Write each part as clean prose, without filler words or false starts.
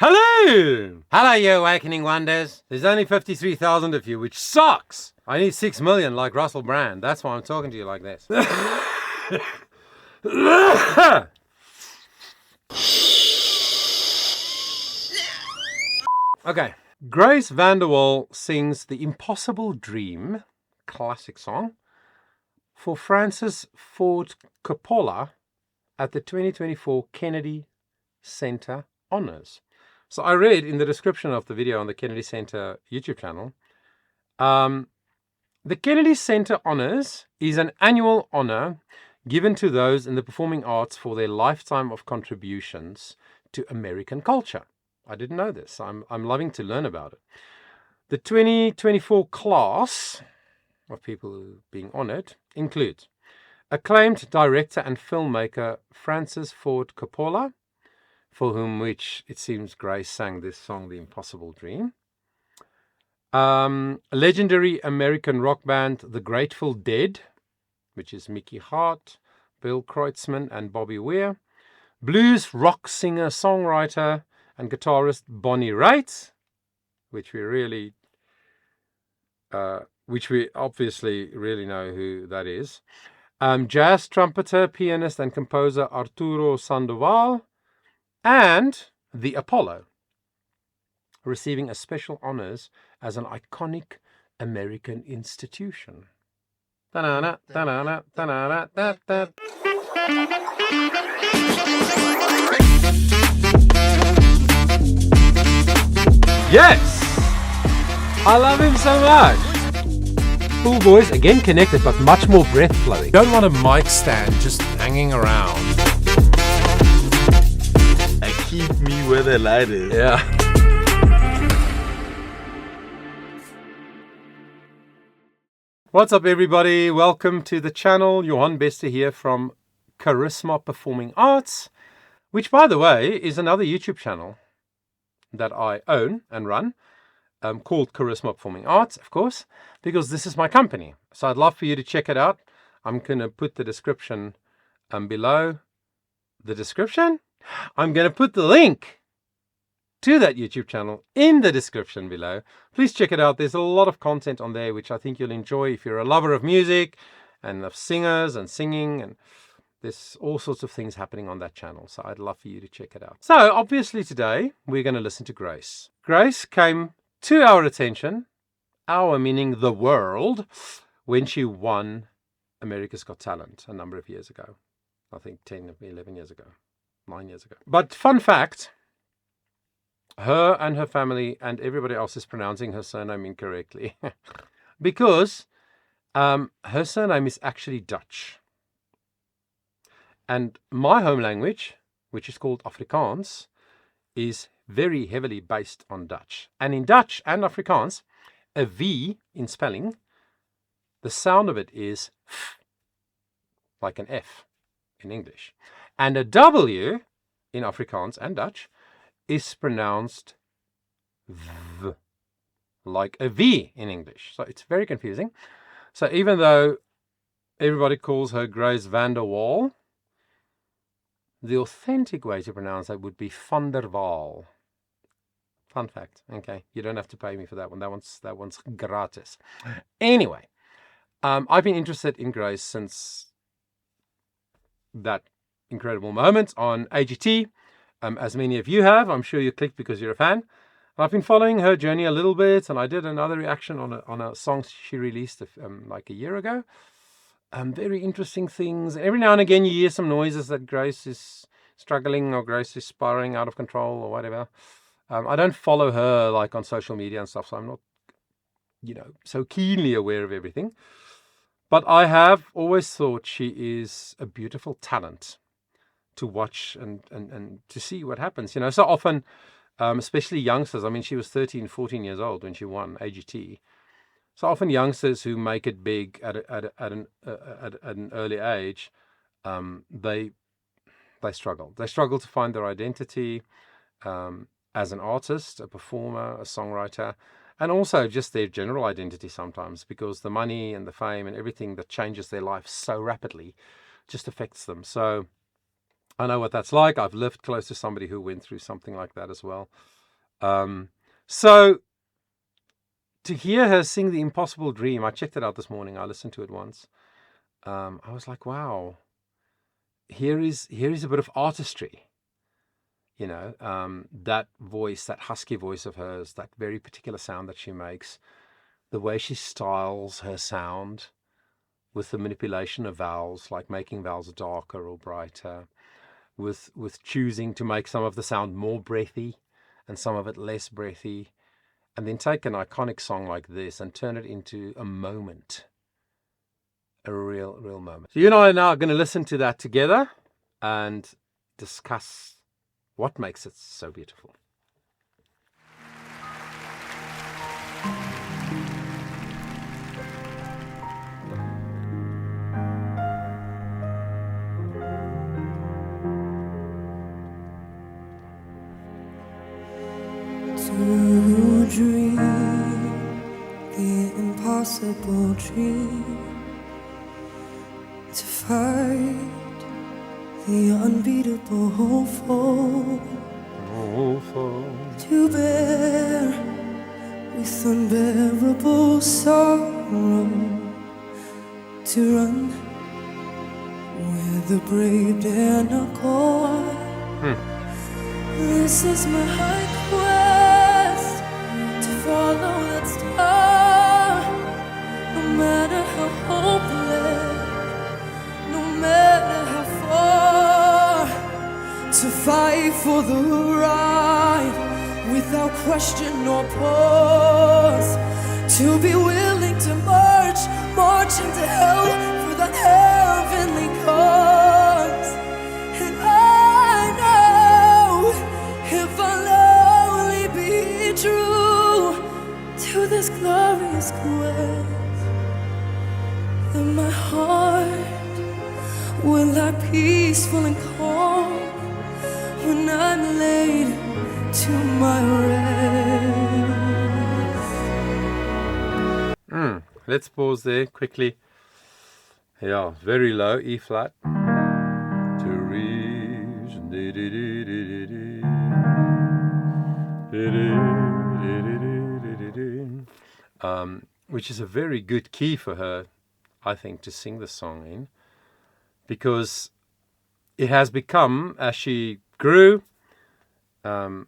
Hello! Hello, you awakening wonders. There's only 53,000 of you, which sucks. I need 6 million like Russell Brand. That's why I'm talking to you like this. Okay. Grace VANDERWAAL sings The Impossible Dream, classic song, for Francis Ford Coppola at the 2024 Kennedy Center Honors. So I read in the description of the video on the Kennedy Center YouTube channel, the Kennedy Center Honors is an annual honor given to those in the performing arts for their lifetime of contributions to American culture. I didn't know this. I'm loving to learn about it. The 2024 class of people being honored include acclaimed director and filmmaker Francis Ford Coppola, for whom which it seems Grace sang this song, The Impossible Dream. Legendary American rock band The Grateful Dead, which is Mickey Hart, Bill Kreutzmann and Bobby Weir. Blues rock singer, songwriter and guitarist Bonnie Raitt, which we obviously really know who that is. Jazz trumpeter, pianist and composer Arturo Sandoval. And the Apollo, receiving a special honors as an iconic American institution. Ta-na-na, ta-na-na, ta-na-na, ta-ta. Yes! I love him so much. Cool boys, again connected but much more breath flowing. Don't want a mic stand just hanging around. Keep me where the light is. Yeah. What's up, everybody? Welcome to the channel. Johan Bester here from Charisma Performing Arts, which, by the way, is another YouTube channel that I own and run, called Charisma Performing Arts, of course, because this is my company. So I'd love for you to check it out. I'm going to put the description below. The description? I'm going to put the link to that YouTube channel in the description below. Please check it out. There's a lot of content on there which I think you'll enjoy if you're a lover of music and of singers and singing, and there's all sorts of things happening on that channel. So I'd love for you to check it out. So obviously today we're going to listen to Grace. Grace came to our attention, our meaning the world, when she won America's Got Talent a number of years ago. I think 10 or 11 years ago. 9 years ago. But fun fact, her and her family and everybody else is pronouncing her surname incorrectly because her surname is actually Dutch. And my home language, which is called Afrikaans, is very heavily based on Dutch. And in Dutch and Afrikaans, a V in spelling, the sound of it is f, like an F in English. And a W in Afrikaans and Dutch is pronounced V, like a V in English. So it's very confusing. So even though everybody calls her Grace VANDERWAAL, the authentic way to pronounce that would be VANDERWAAL. Fun fact. Okay, you don't have to pay me for that one. That one's gratis. Anyway, I've been interested in Grace since that incredible moment on AGT, as many of you have. I'm sure you clicked because you're a fan. I've been following her journey a little bit, and I did another reaction on a song she released like a year ago. Very interesting things. Every now and again you hear some noises that Grace is struggling or Grace is spiraling out of control or whatever. I don't follow her like on social media and stuff, so I'm not, so keenly aware of everything. But I have always thought she is a beautiful talent to watch and to see what happens. So often, especially youngsters, I mean, she was 13, 14 years old when she won AGT. So often youngsters who make it big at an early age, they struggle. They struggle to find their identity as an artist, a performer, a songwriter, and also just their general identity sometimes, because the money and the fame and everything that changes their life so rapidly just affects them. So I know what that's like. I've lived close to somebody who went through something like that as well. So to hear her sing The Impossible Dream, I checked it out this morning. I listened to it once. I was like, wow, here is a bit of artistry. You know, that voice, that husky voice of hers, that very particular sound that she makes, the way she styles her sound with the manipulation of vowels, like making vowels darker or brighter, with choosing to make some of the sound more breathy and some of it less breathy, and then take an iconic song like this and turn it into a moment, a real moment. So you and I are now going to listen to that together and discuss what makes it so beautiful. To dream the impossible dream, to fight the unbeatable foe, to bear with unbearable sorrow, to run where the brave dare not go. This is my high quest, to follow that star, no matter how hopeless, no matter how far, to fight for the right without question or pause, to be willing to march into hell for that heavenly cause. And I know if I'll only be true to this glorious quest, then my heart will lie peaceful and calm when I'm laid to my rest. Let's pause there quickly. Yeah, very low, E flat. To reach, which is a very good key for her, I think, to sing the song in, because it has become, as she grew and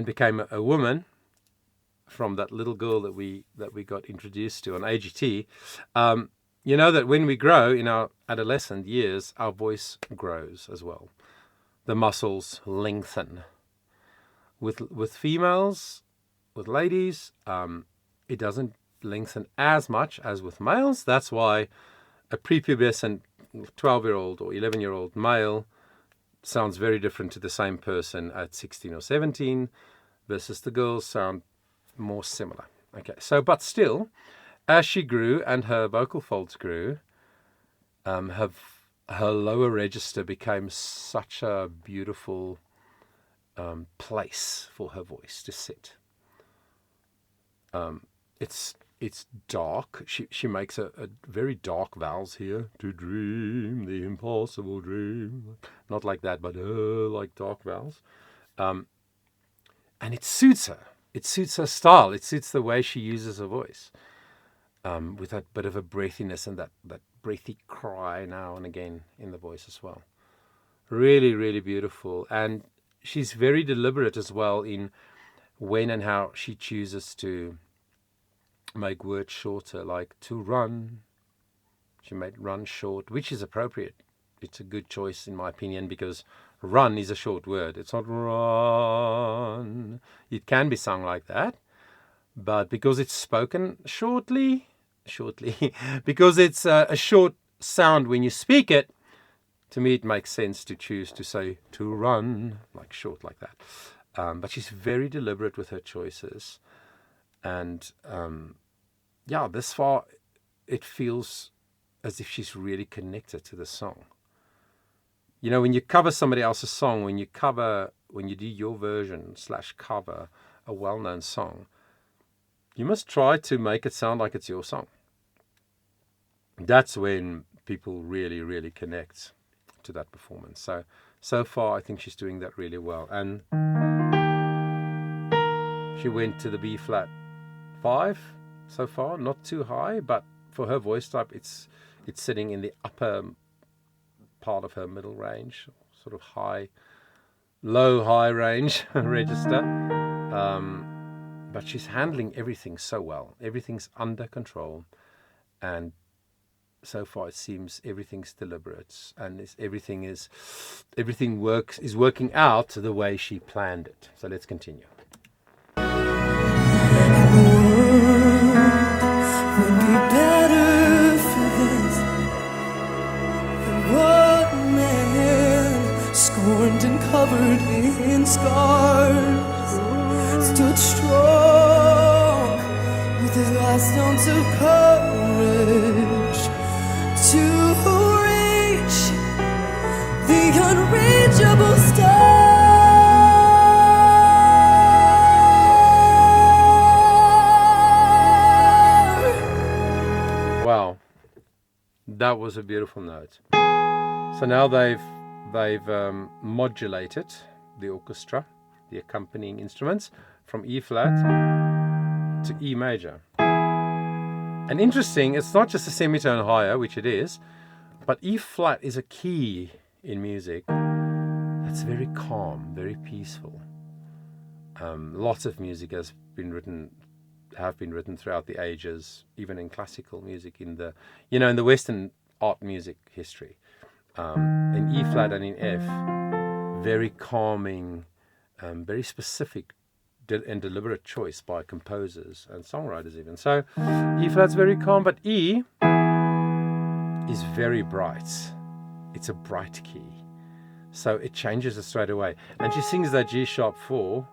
became a woman, from that little girl that we got introduced to on AGT, you know that when we grow in our adolescent years, our voice grows as well. The muscles lengthen. With females, with ladies, it doesn't lengthen as much as with males. That's why a prepubescent 12-year-old or 11-year-old male sounds very different to the same person at 16 or 17 versus the girls sound more similar. Okay, so but still, as she grew and her vocal folds grew, her lower register became such a beautiful place for her voice to sit. It's dark. She makes a very dark vowels here. To dream the impossible dream. Not like that, but like dark vowels. And it suits her. It suits her style. It suits the way she uses her voice. With that bit of a breathiness and that breathy cry now and again in the voice as well. Really, really beautiful. And she's very deliberate as well in when and how she chooses to make words shorter, like to run. She made run short, which is appropriate. It's a good choice in my opinion, because run is a short word. It's not run. It can be sung like that, but because it's spoken shortly, because it's a short sound when you speak it, to me it makes sense to choose to say to run, like short like that. But she's very deliberate with her choices. And this far it feels as if she's really connected to the song. You know, when you cover somebody else's song, when you do your version / cover a well-known song, you must try to make it sound like it's your song. That's when people really, really connect to that performance. So So far, I think she's doing that really well. And she went to the B flat 5 so far, not too high, but for her voice type, it's sitting in the upper part of her middle range, sort of low-high range register. But she's handling everything so well. Everything's under control, and so far it seems everything's deliberate, and everything is working out the way she planned it. So let's continue. Would be better for this than one man, scorned and covered in scars, stood strong with his last ounce of courage to reach the unreachable star. Wow, that was a beautiful note. So now they've modulated the orchestra, the accompanying instruments, from E flat to E major. And interesting, it's not just a semitone higher, which it is, but E flat is a key in music that's very calm, very peaceful. Lots of music have been written throughout the ages, even in classical music, in the Western art music history. In E flat and in F, very calming, very specific and deliberate choice by composers and songwriters even. So E flat's very calm, but E is very bright. It's a bright key. So it changes it straight away. And she sings that G sharp 4.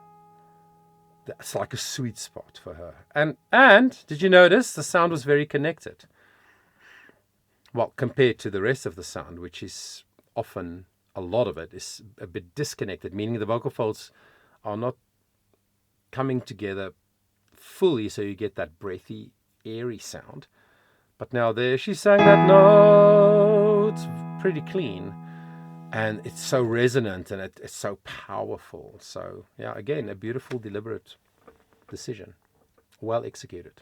That's like a sweet spot for her. And did you notice the sound was very connected? Well, compared to the rest of the sound, which is often, a lot of it is a bit disconnected, meaning the vocal folds are not coming together fully, so you get that breathy, airy sound. But now there, she sang that note pretty clean, and it's so resonant, and it's so powerful. So yeah, again, a beautiful, deliberate decision, well executed.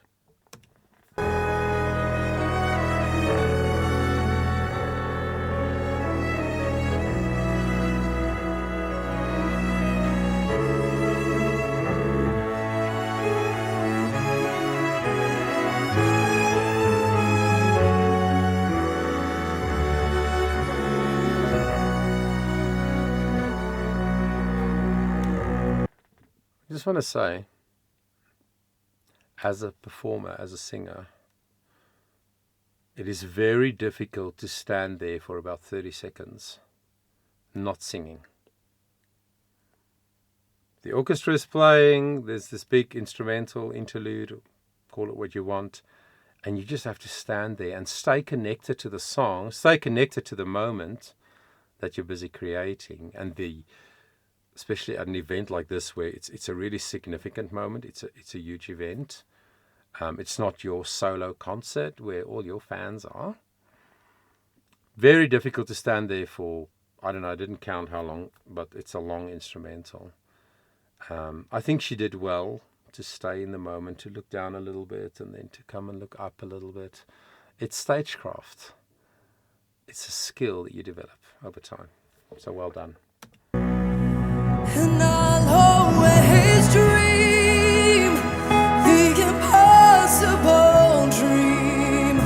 I just want to say, as a performer, as a singer, it is very difficult to stand there for about 30 seconds not singing. The orchestra is playing, there's this big instrumental interlude, call it what you want, and you just have to stand there and stay connected to the song, stay connected to the moment that you're busy creating, and especially at an event like this where it's a really significant moment, it's a huge event. It's not your solo concert where all your fans are. Very difficult to stand there for, I don't know, I didn't count how long, but it's a long instrumental. I think she did well to stay in the moment, to look down a little bit and then to come and look up a little bit. It's stagecraft. It's a skill that you develop over time. So well done. And I'll always dream the impossible dream.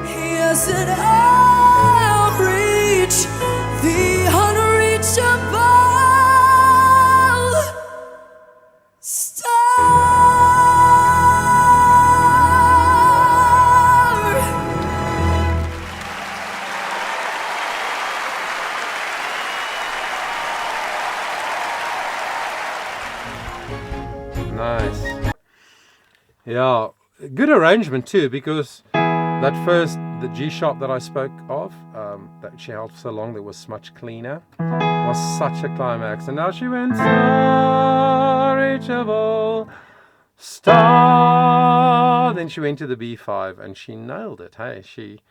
Yes, and I'll reach the unreachable star. Nice. Yeah, good arrangement too, because the G sharp that I spoke of, that she held so long, that was much cleaner, was such a climax. And now she went unreachable star. Then she went to the B5 and she nailed it. Hey, she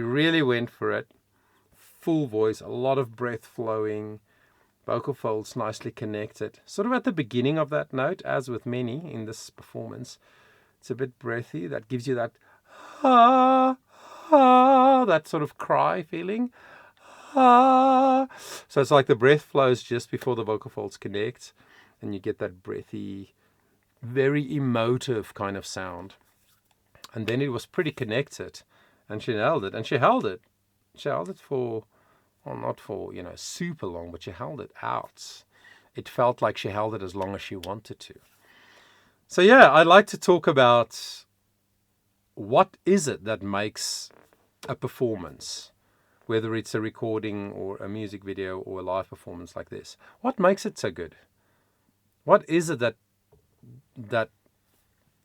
really went for it. Full voice, a lot of breath flowing. vocal folds nicely connected. Sort of at the beginning of that note, as with many in this performance. It's a bit breathy. That gives you that ah, ah, that sort of cry feeling. Ah. So it's like the breath flows just before the vocal folds connect, and you get that breathy, very emotive kind of sound. And then it was pretty connected, and she nailed it, and she held it. She held it for, well, not for, super long, but she held it out. It felt like she held it as long as she wanted to. So yeah, I'd like to talk about what is it that makes a performance, whether it's a recording or a music video or a live performance like this. What makes it so good? What is it that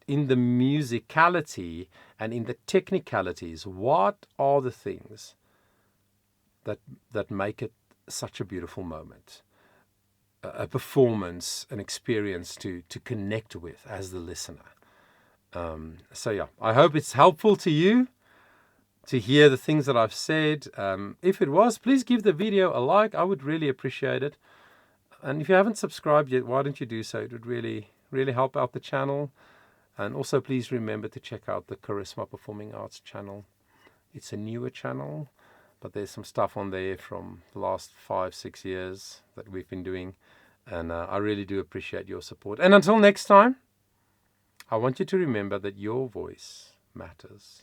in the musicality and in the technicalities, what are the things that make it such a beautiful moment? A performance, an experience to connect with as the listener. So yeah, I hope it's helpful to you to hear the things that I've said. If it was, please give the video a like. I would really appreciate it. And if you haven't subscribed yet, why don't you do so? It would really, really help out the channel. And also please remember to check out the Charisma Performing Arts channel. It's a newer channel, but there's some stuff on there from the last 5-6 years that we've been doing. And I really do appreciate your support. And until next time, I want you to remember that your voice matters.